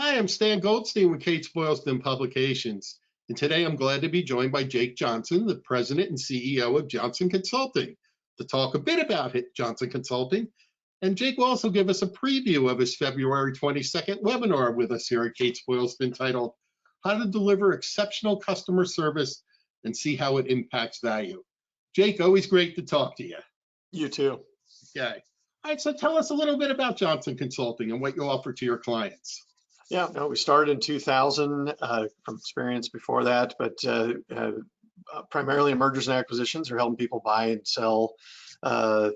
Hi, I'm Stan Goldstein with Kates-Boylston Publications, and today I'm glad to be joined by Jake Johnson, the President and CEO of Johnson Consulting, to talk a bit about Johnson Consulting. And Jake will also give us a preview of his February 22nd webinar with us here at Kates-Boylston titled, How to Deliver Exceptional Customer Service and See How It Impacts Value. Jake, always great to talk to you. You too. Okay. All right, so tell us a little bit about Johnson Consulting and what you offer to your clients. Yeah, no, we started in 2000 from experience before that, but primarily in mergers and acquisitions, or helping people buy and sell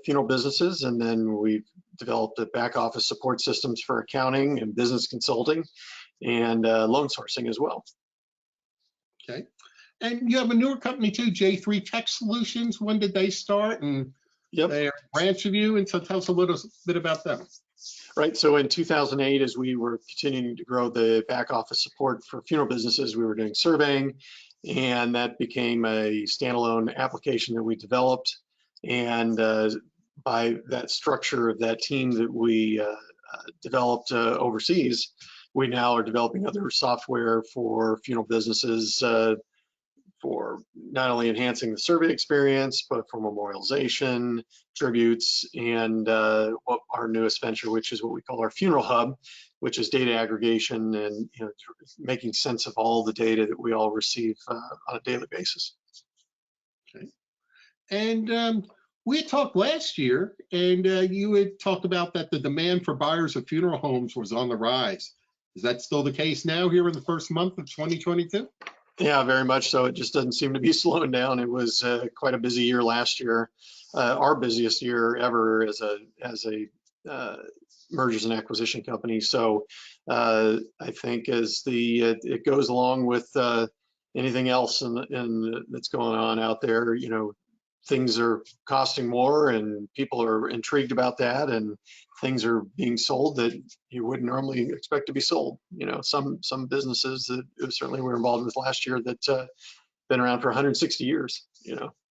funeral businesses. And then we've developed a back office support systems for accounting and business consulting and loan sourcing as well. Okay. And you have a newer company too, J3 Tech Solutions. When did they start? And they're a branch of you. And so tell us a little bit about them. Right. So in 2008, as we were continuing to grow the back office support for funeral businesses, we were doing surveying, and that became a standalone application that we developed. And by that structure of that team that we developed overseas, we now are developing other software for funeral businesses for not only enhancing the survey experience, but for memorialization, tributes, and our newest venture, which is what we call our Funeral Hub, which is data aggregation and making sense of all the data that we all receive on a daily basis. Okay. And we had talked last year, and you had talked about that the demand for buyers of funeral homes was on the rise. Is that still the case now here in the first month of 2022? Yeah, very much so. It just doesn't seem to be slowing down. It was quite a busy year last year, our busiest year ever as a mergers and acquisition company. So I think as it goes along with anything else that's going on out there, things are costing more and people are intrigued about that, and things are being sold that you wouldn't normally expect to be sold. Some businesses that certainly we're involved with last year that been around for 160 years,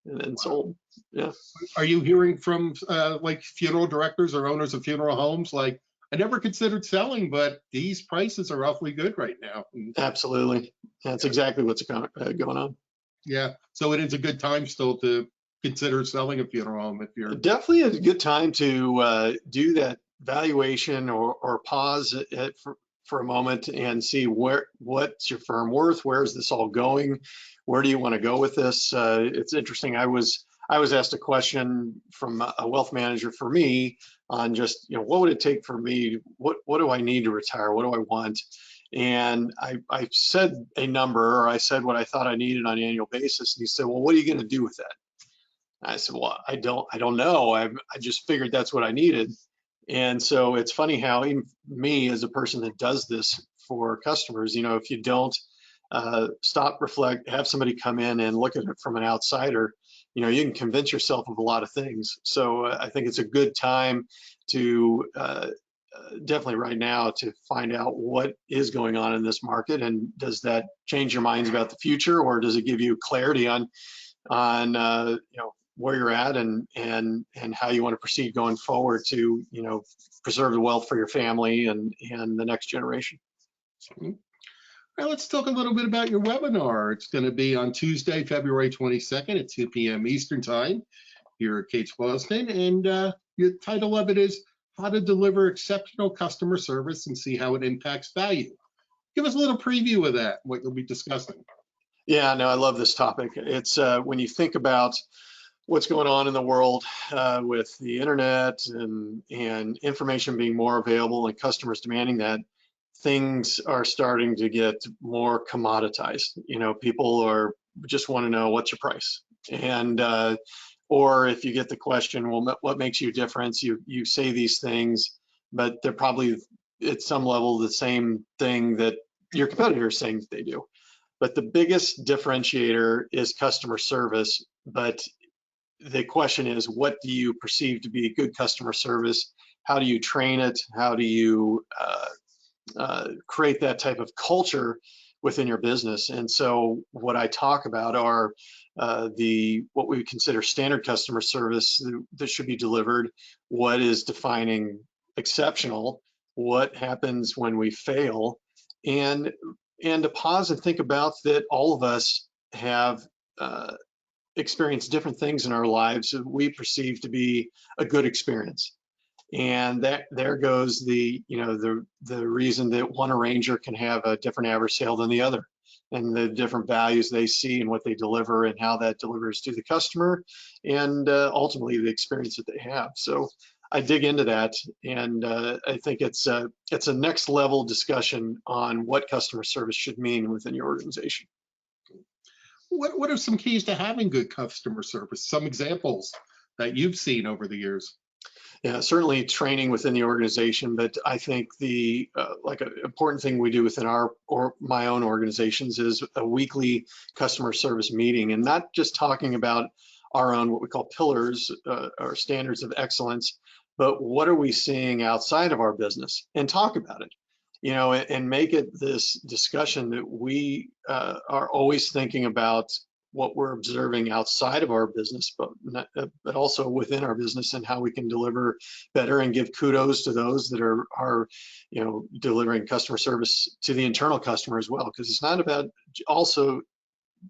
and sold. Yeah. Are you hearing from like funeral directors or owners of funeral homes, like, I never considered selling, but these prices are awfully good right now? Absolutely. That's exactly what's going on. Yeah. So it is a good time still to consider selling a funeral home if you're definitely a good time to do that valuation or pause it for a moment and see what's your firm worth, where's this all going, where do you want to go with this. It's interesting. I was asked a question from a wealth manager for me on just what would it take for me, what do I need to retire, what do I want, and I said a number, or I said what I thought I needed on an annual basis, and he said, well, what are you going to do with that? I said, well, I don't know. I just figured that's what I needed. And so it's funny how even me as a person that does this for customers, if you don't stop, reflect, have somebody come in and look at it from an outsider, you can convince yourself of a lot of things. So I think it's a good time to definitely right now to find out what is going on in this market, and does that change your minds about the future, or does it give you clarity on where you're at and how you want to proceed going forward to preserve the wealth for your family and the next generation. Now let's talk a little bit about your webinar. It's going to be on Tuesday, February 22nd at 2 p.m. Eastern Time here at Kates-Boylston, and the title of it is How to Deliver Exceptional Customer Service and See How It Impacts Value. Give us a little preview of that, what you'll be discussing. Yeah, no, I love this topic. It's when you think about what's going on in the world with the internet and information being more available and customers demanding that, things are starting to get more commoditized. People just want to know what's your price, and or if you get the question, well, what makes you different? You say these things, but they're probably at some level the same thing that your competitors saying that they do. But the biggest differentiator is customer service. But the question is, what do you perceive to be good customer service? How do you train it? How do you create that type of culture within your business? And so what I talk about are what we consider standard customer service that should be delivered, what is defining exceptional, what happens when we fail, and to pause and think about that all of us have experienced different things in our lives that we perceive to be a good experience. And that there goes the, the reason that one arranger can have a different average sale than the other, and the different values they see and what they deliver and how that delivers to the customer, and ultimately the experience that they have. So I dig into that, and I think it's a next level discussion on what customer service should mean within your organization. What are some keys to having good customer service? Some examples that you've seen over the years? Yeah, certainly training within the organization, but I think the like an important thing we do within my own organizations is a weekly customer service meeting, and not just talking about our own what we call pillars or standards of excellence, but what are we seeing outside of our business, and talk about it, and make it this discussion that we are always thinking about what we're observing outside of our business, but also within our business, and how we can deliver better, and give kudos to those that are delivering customer service to the internal customer as well, because it's not about also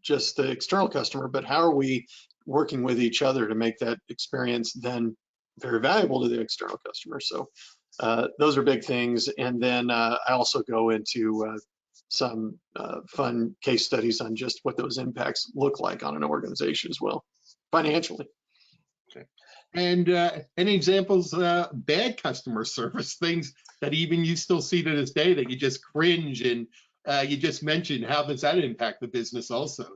just the external customer, but how are we working with each other to make that experience then very valuable to the external customer. So those are big things. And then I also go into some fun case studies on just what those impacts look like on an organization as well, financially. Okay. And any examples, bad customer service, things that even you still see to this day that you just cringe, and you just mentioned, how does that impact the business also?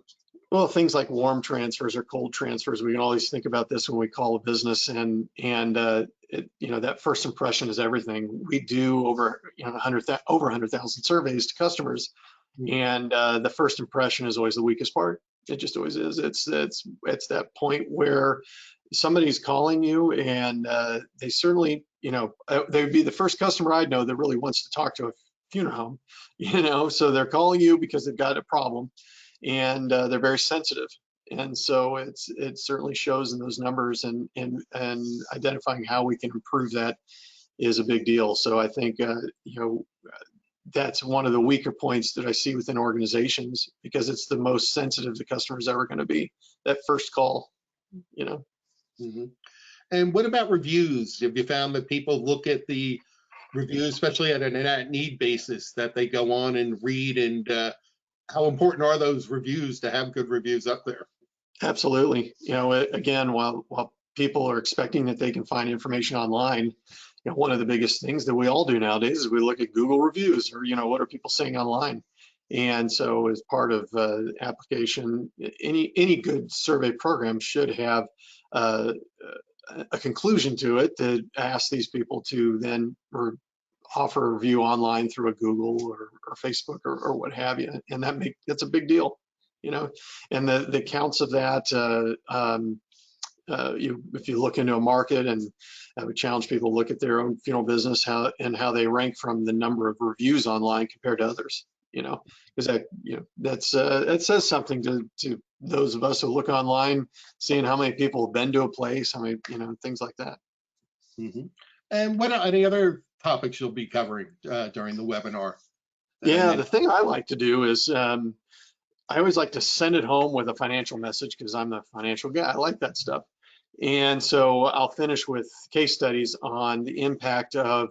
Well, things like warm transfers or cold transfers, we can always think about this when we call a business, and that first impression is everything. We do over 100,000 surveys to customers, and the first impression is always the weakest part. It just always is. It's that point where somebody's calling you, and they certainly, they'd be the first customer I'd know that really wants to talk to a funeral home, so they're calling you because they've got a problem, and they're very sensitive. And so it certainly shows in those numbers, and identifying how we can improve that is a big deal. So I think that's one of the weaker points that I see within organizations, because it's the most sensitive the customer's ever going to be, that first call. Mm-hmm. And what about reviews? Have you found that people look at the reviews, especially at an at-need basis, that they go on and read, and how important are those reviews to have good reviews up there? Absolutely. Again, while people are expecting that they can find information online, one of the biggest things that we all do nowadays is we look at Google reviews, or what are people saying online. And so as part of application, any good survey program should have a conclusion to it that asks these people to then offer a review online through a Google or Facebook or what have you. And that's a big deal, and the counts of that, if you look into a market, and I would challenge people to look at their own funeral business, how they rank from the number of reviews online compared to others, because that says something to those of us who look online, seeing how many people have been to a place, how many, things like that. Mm-hmm. And what are any other topics you'll be covering during the webinar? Yeah, the thing I like to do is I always like to send it home with a financial message, because I'm a financial guy. I like that stuff. And so I'll finish with case studies on the impact of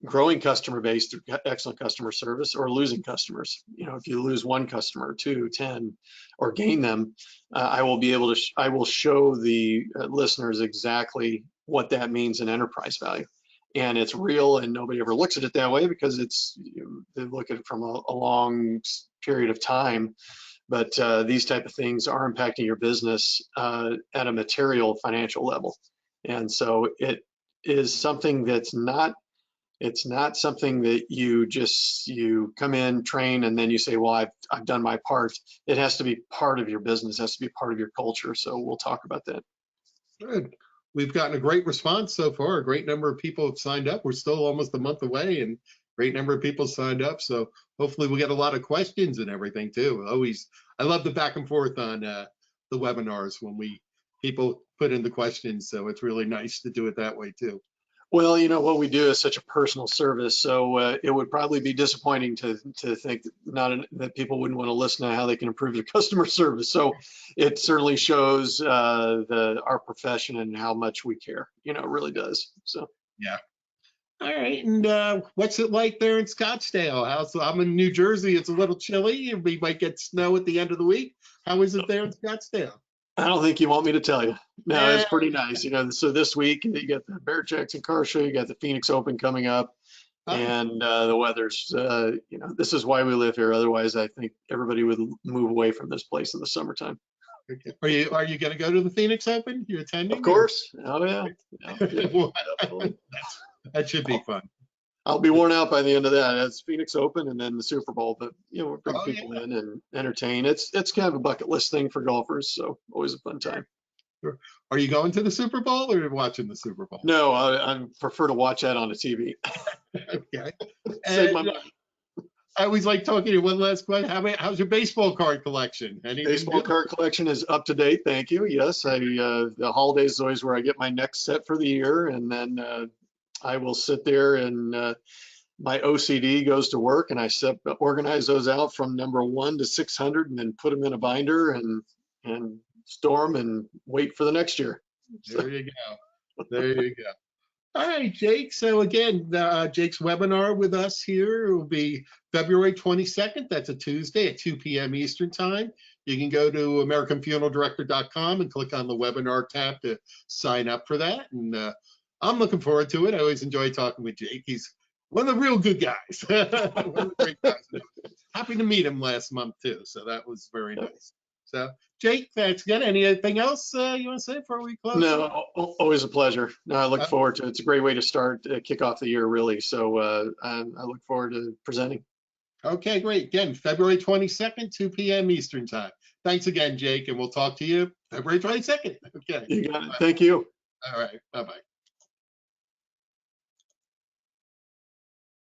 growing customer base through excellent customer service, or losing customers. If you lose one customer, 2, 10, or gain them, I will show the listeners exactly what that means in enterprise value. And it's real, and nobody ever looks at it that way, because they look at it from a long period of time. But these type of things are impacting your business at a material financial level. And so it is something that's it's not something that you come in, train, and then you say, well, I've done my part. It has to be part of your business, it has to be part of your culture. So we'll talk about that. Good. We've gotten a great response so far. A great number of people have signed up. We're still almost a month away, and great number of people signed up. So hopefully we'll get a lot of questions and everything too. I love the back and forth on the webinars when people put in the questions. So it's really nice to do it that way too. Well, what we do is such a personal service, so it would probably be disappointing to think that people wouldn't want to listen to how they can improve their customer service. So it certainly shows our profession and how much we care. It really does. So Yeah. All right. And what's it like there in Scottsdale? I'm in New Jersey. It's a little chilly. We might get snow at the end of the week. How is it there in Scottsdale? I don't think you want me to tell you. No, it's Yeah. pretty nice. So this week you got the Bear Jackson Car Show, you got the Phoenix Open coming up, and the weather's, this is why we live here. Otherwise, I think everybody would move away from this place in the summertime. Okay. Are you going to go to the Phoenix Open? You attending? Of course. Oh yeah. Yeah, Well, definitely. that should be fun. I'll be worn out by the end of that. It's Phoenix Open and then the Super Bowl, but we bring Oh, people yeah. in and entertain. It's kind of a bucket list thing for golfers, so always a fun time. Sure. Are you going to the Super Bowl or watching the Super Bowl? No, I prefer to watch that on the TV. Okay. Save my And money. I always like talking to you. One last question. How's your baseball card collection? Anything Baseball good? card collection is up to date. Thank you. Yes, the holidays is always where I get my next set for the year, and then I will sit there and my OCD goes to work, and I organize those out from number 1 to 600, and then put them in a binder and store them and wait for the next year. There you go. There you go. All right, Jake. So again, Jake's webinar with us here will be February 22nd. That's a Tuesday at 2 p.m. Eastern time. You can go to AmericanFuneralDirector.com and click on the webinar tab to sign up for that. And I'm looking forward to it. I always enjoy talking with Jake. He's one of the real good guys. One of the great guys. Happy to meet him last month too. So that was very nice. So Jake, thanks again. Anything else you want to say before we close? No, always a pleasure. No, I look forward to it. It's a great way to start, kick off the year, really. So I look forward to presenting. Okay, great. Again, February 22nd, 2 p.m. Eastern time. Thanks again, Jake, and we'll talk to you February 22nd. Okay. You got it. Thank you. All right. Bye-bye.